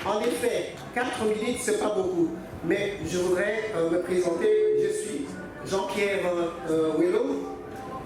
En effet, 4 minutes, c'est pas beaucoup. Mais je voudrais me présenter. Je suis Jean-Pierre Wello,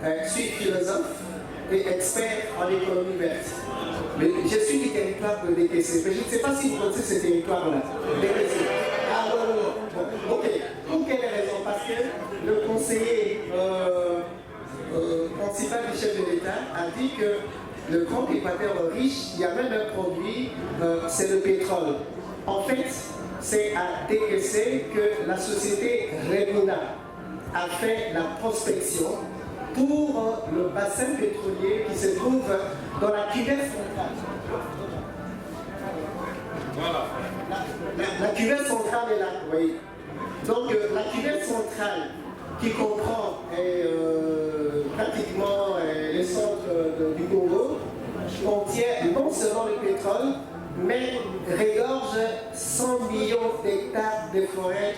je suis philosophe et expert en économie verte. Mais je suis du territoire de DTC. Mais je ne sais pas si vous connaissez ce territoire-là. DTC. Ah non, non, non. Bon, ok. Pour quelle raison? Parce que le conseiller principal du chef de l'État a dit que le grand équateur riche, il y a même un produit, c'est le pétrole. En fait, c'est à DTC que la société Remuna a fait la prospection pour le bassin pétrolier qui se trouve dans la cuvette centrale. Voilà. La cuvette centrale est là, oui. Donc la cuvette centrale qui comprend pratiquement les centres du Congo contient non seulement le pétrole, mais regorge 100 millions d'hectares de forêts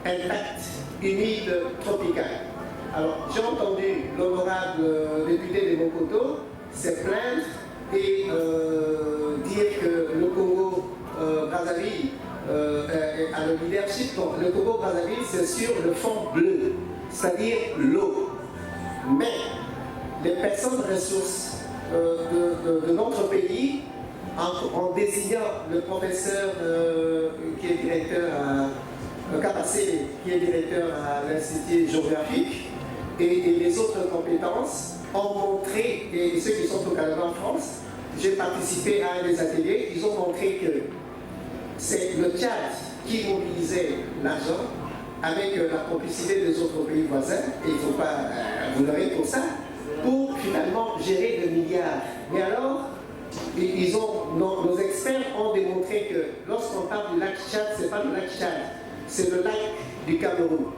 intactes, humides, tropicales. Alors, j'ai entendu l'honorable député de Mokoto se plaindre et dire que le Congo-Brazzaville a le leadership. Donc, le Congo-Brazzaville, c'est sur le fond bleu, c'est-à-dire l'eau. Mais les personnes ressources de notre pays, en désignant le professeur qui est directeur à Kapassé, qui est directeur à l'Institut géographique, et les autres compétences ont montré, et ceux qui sont au Canada en France, j'ai participé à un des ateliers, ils ont montré que c'est le Tchad qui mobilisait l'argent avec la complicité des autres pays voisins, et il ne faut pas vous leurrer pour ça, pour finalement gérer des milliards. Mais alors, nos experts ont démontré que lorsqu'on parle du lac Tchad, ce n'est pas le lac Tchad, c'est le lac du Cameroun.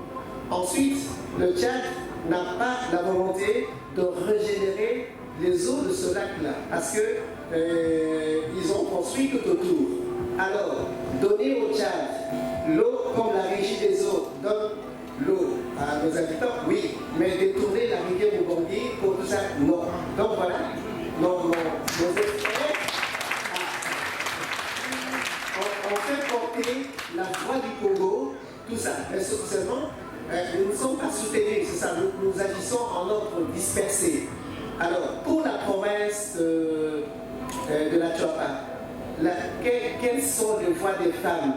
Ensuite, le Tchad n'a pas la volonté de régénérer les eaux de ce lac-là, parce qu'ils ont construit tout autour. Alors, donner au Tchad l'eau comme la régie des eaux donne l'eau à nos habitants, oui, mais détourner la rivière Mubangi pour tout ça, non. Donc voilà, nos experts ont fait porter la voix du Congo, tout ça. Mais seulement, nous ne sommes pas soutenus, c'est ça, nous agissons en ordre dispersé. Alors, pour la province de la Tchouapa, quelles sont les voix des femmes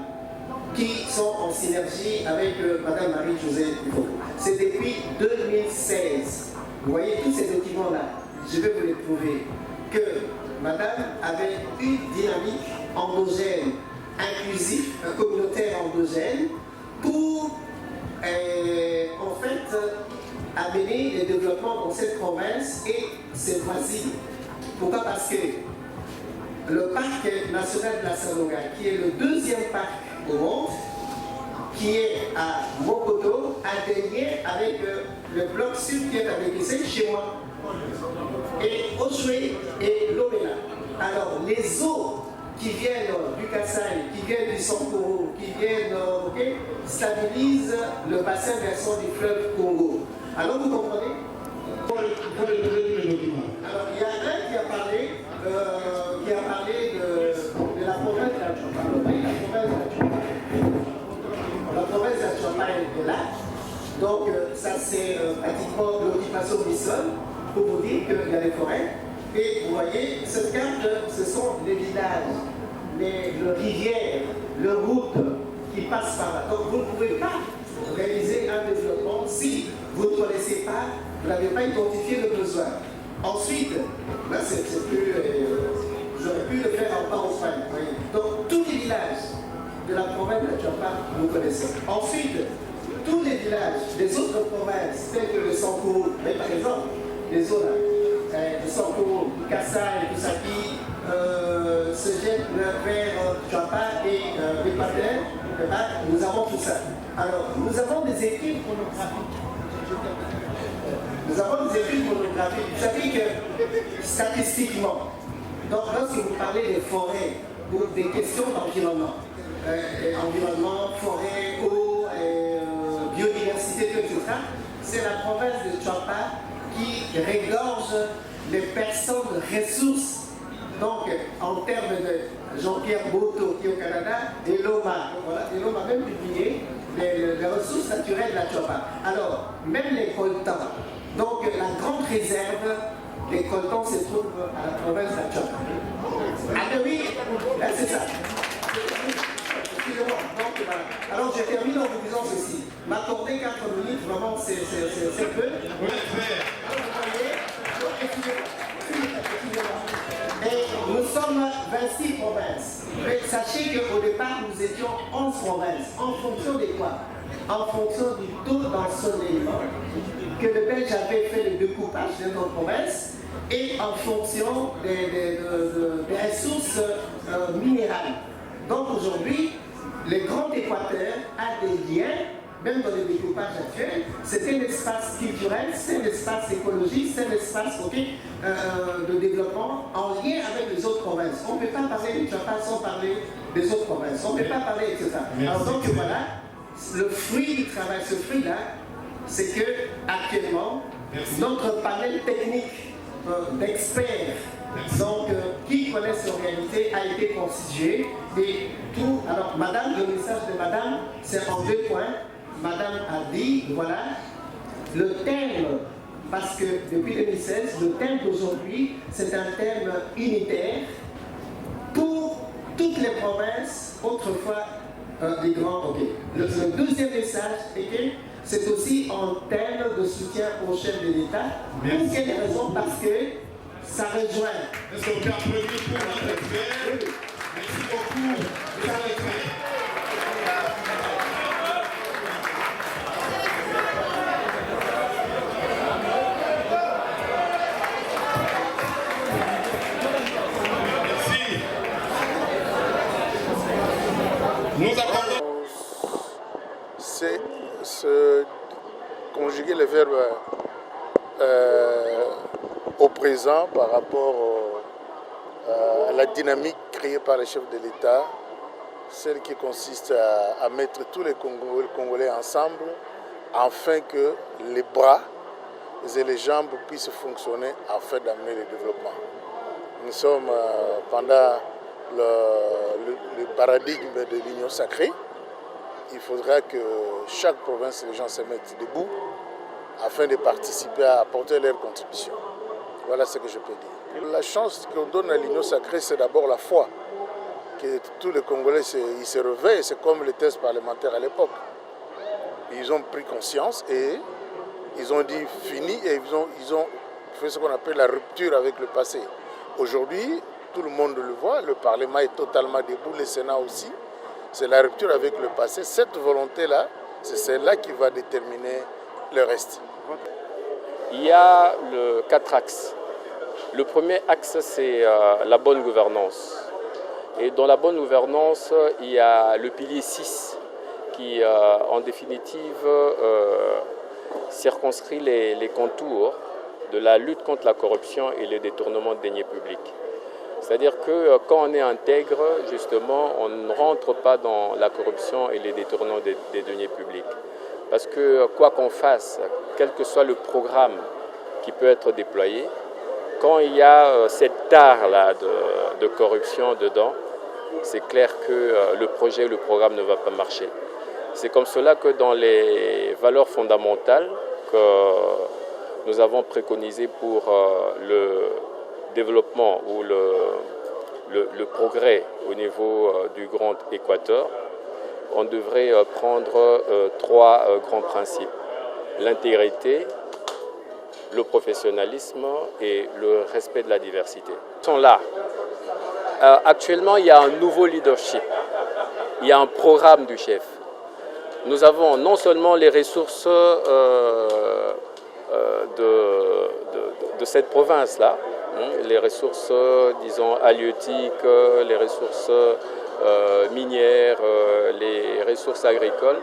qui sont en synergie avec Mme Marie-Josée Dufault? C'est depuis 2016. Vous voyez tous ces documents-là, je vais vous les prouver, que Madame avait une dynamique endogène, inclusif, communautaire endogène, pour en fait amener le développement dans cette province et ses voisines. Pourquoi? Parce que le parc national de la Salonga, qui est le deuxième parc au monde, qui est à Mokoto, a des liens avec le bloc sud qui est avec ici, chez moi, et Oshwe et Lomela. Alors, les eaux qui viennent du Kassai, qui viennent du Sankoro, qui viennent, stabilisent le bassin versant du fleuve Congo. Alors, vous comprenez? Alors, il y a un qui a parlé de la province de la Tchouapa. La province de la Tchouapa est là. Donc, ça c'est pratiquement l'occupation du sol, pour vous dire qu'il y a des forêts. Et vous voyez, cette carte, ce sont les villages, les rivières, les routes qui passent par là. Donc, vous ne pouvez pas réaliser un développement si vous ne connaissez pas, vous n'avez pas identifié le besoin. Ensuite, là c'est plus, j'aurais pu le faire en PowerPoint. Donc tous les villages de la province de la Tchouapa, vous connaissez. Ensuite, tous les villages des autres provinces, tels que le Sankoro, mais par exemple, les autres, le Sankoro, le Kassai, tout ça qui se jettent vers Tchouapa et l'Équateur, nous avons tout ça. Alors, nous avons des études monographiques. Vous savez que statistiquement, donc lorsque vous parlez des forêts ou des questions d'environnement, environnement, forêt, eau, biodiversité, etc., c'est la province de Tchouapa qui regorge les personnes ressources Donc, en termes de Jean-Pierre Boto qui est au Canada, et l'OMA, voilà, et l'OMA a même publié les ressources naturelles de la Tchopa. Alors, même les coltans, donc la grande réserve des coltans se trouve à la province de la Tchopa. Ah ben oui, c'est ça. Excusez-moi, donc voilà. Alors je termine en vous disant ceci. M'accorder 4 minutes, vraiment, c'est peu. Alors, vous voyez, donc, excusez-moi. Et nous sommes 26 provinces. Mais sachez qu'au départ, nous étions 11 provinces. En fonction de quoi? En fonction du taux d'ensoleillement que le Belge avait fait le découpage de nos provinces et en fonction des ressources minérales. Donc aujourd'hui, le Grand Équateur a des liens, même dans le découpage actuel, c'est un espace culturel, c'est un espace écologique, c'est un espace de développement en lien avec les autres provinces. On ne peut pas parler du Tchapa sans parler des autres provinces. On ne peut pas parler, etc. Alors donc voilà, le fruit du travail, ce fruit-là, c'est que actuellement, notre panel technique d'experts qui connaissent la réalité a été constitué et tout. Alors, madame, le message de madame, c'est en 2 points. Madame a dit, voilà, le thème, parce que depuis 2016, le thème d'aujourd'hui, c'est un thème unitaire pour toutes les provinces, autrefois des grands. Okay. Le deuxième message est que c'est aussi un thème de soutien au chef de l'État. Pour quelle raison? Parce que ça rejoint. Est-ce qu'on peut applaudir pour notre expert? Merci beaucoup. Merci. Nous attendons. C'est se conjuguer le verbe au présent par rapport à la dynamique créée par les chefs de l'État, celle qui consiste à mettre tous les Congolais ensemble afin que les bras et les jambes puissent fonctionner afin d'amener le développement. Nous sommes pendant le paradigme de l'union sacrée. Il faudra que chaque province, les gens se mettent debout afin de participer à apporter leur contribution. Voilà ce que je peux dire. La chance qu'on donne à l'union sacrée, c'est d'abord la foi. Que tous les Congolais ils se réveillent, c'est comme les tests parlementaires à l'époque. Ils ont pris conscience et ils ont dit fini et ils ont fait ce qu'on appelle la rupture avec le passé. Aujourd'hui, tout le monde le voit, le Parlement est totalement debout, le Sénat aussi. C'est la rupture avec le passé. Cette volonté-là, c'est celle-là qui va déterminer le reste. Il y a 4 axes. Le premier axe, c'est la bonne gouvernance. Et dans la bonne gouvernance, il y a le pilier 6 qui, en définitive, circonscrit les contours de la lutte contre la corruption et le détournement de deniers publics. C'est-à-dire que quand on est intègre, justement, on ne rentre pas dans la corruption et les détournements des deniers publics. Parce que quoi qu'on fasse, quel que soit le programme qui peut être déployé, quand il y a cette tare-là de corruption dedans, c'est clair que le projet, le programme ne va pas marcher. C'est comme cela que dans les valeurs fondamentales que nous avons préconisées pour le développement ou le progrès au niveau du Grand Équateur, on devrait prendre 3 grands principes. L'intégrité, le professionnalisme et le respect de la diversité. Ils sont là. Actuellement, il y a un nouveau leadership. Il y a un programme du chef. Nous avons non seulement les ressources de cette province-là, les ressources, disons, halieutiques, les ressources minières, les ressources agricoles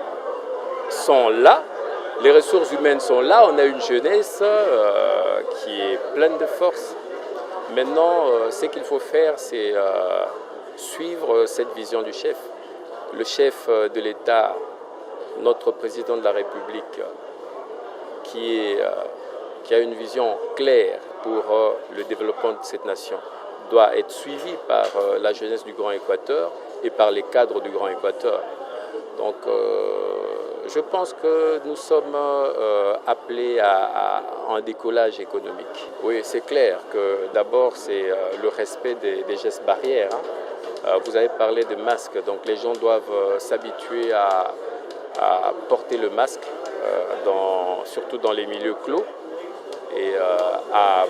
sont là. Les ressources humaines sont là. On a une jeunesse qui est pleine de force. Maintenant, ce qu'il faut faire, c'est suivre cette vision du chef. Le chef de l'État, notre président de la République, qui a une vision claire pour le développement de cette nation. doit être suivi par la jeunesse du Grand Équateur et par les cadres du Grand Équateur. Donc je pense que nous sommes appelés à un décollage économique. Oui, c'est clair que d'abord c'est le respect des gestes barrières. Vous avez parlé de masques, donc les gens doivent s'habituer à porter le masque, surtout dans les milieux clos, et à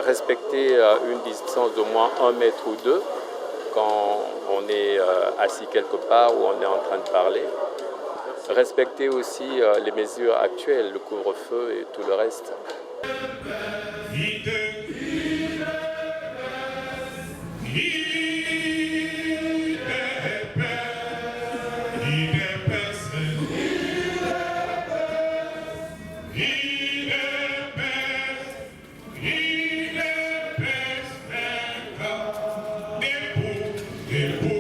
respecter une distance d'au moins 1 mètre ou 2 quand on est assis quelque part ou on est en train de parler. Respecter aussi les mesures actuelles, le couvre-feu et tout le reste. Debout.